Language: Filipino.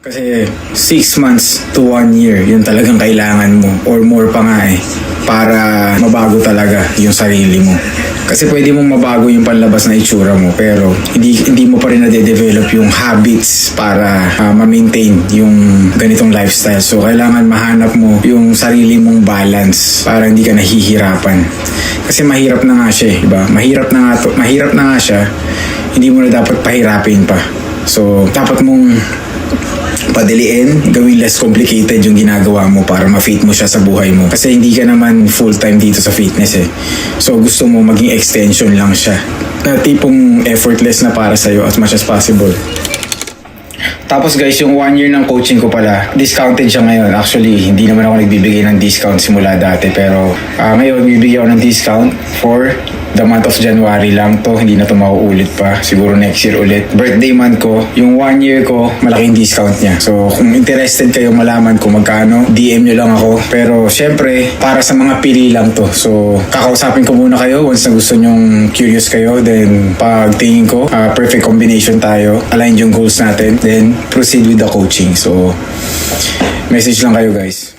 Kasi 6 months to 1 year, yun talagang kailangan mo. Or more pa nga para mabago talaga yung sarili mo. Kasi pwede mong mabago yung panlabas na itsura mo, pero hindi mo pa rin na-develop yung habits para ma-maintain yung ganitong lifestyle. So, kailangan mahanap mo yung sarili mong balance para hindi ka nahihirapan. Kasi mahirap na nga siya, diba? Mahirap na nga siya, hindi mo na dapat pahirapin pa. So, dapat mong padaliin, gawin less complicated yung ginagawa mo para ma-fit mo siya sa buhay mo. Kasi hindi ka naman full-time dito sa fitness So gusto mo maging extension lang siya. Na tipong effortless na para sa'yo as much as possible. Tapos guys, yung 1 year ng coaching ko pala, discounted siya ngayon. Actually, hindi naman ako nagbibigay ng discount simula dati. Pero ngayon, bibigyan ako ng discount for the month of January lang to. Hindi na to mauulit pa. Siguro next year ulit. Birthday month ko, yung 1 year ko, malaking discount niya. So, kung interested kayo malaman kung magkano, DM nyo lang ako. Pero, syempre, para sa mga pili lang to. So, kakausapin ko muna kayo once na gusto nyong curious kayo. Then, pag tingin ko, perfect combination tayo. Align yung goals natin. Then, proceed with the coaching. So, message lang kayo guys.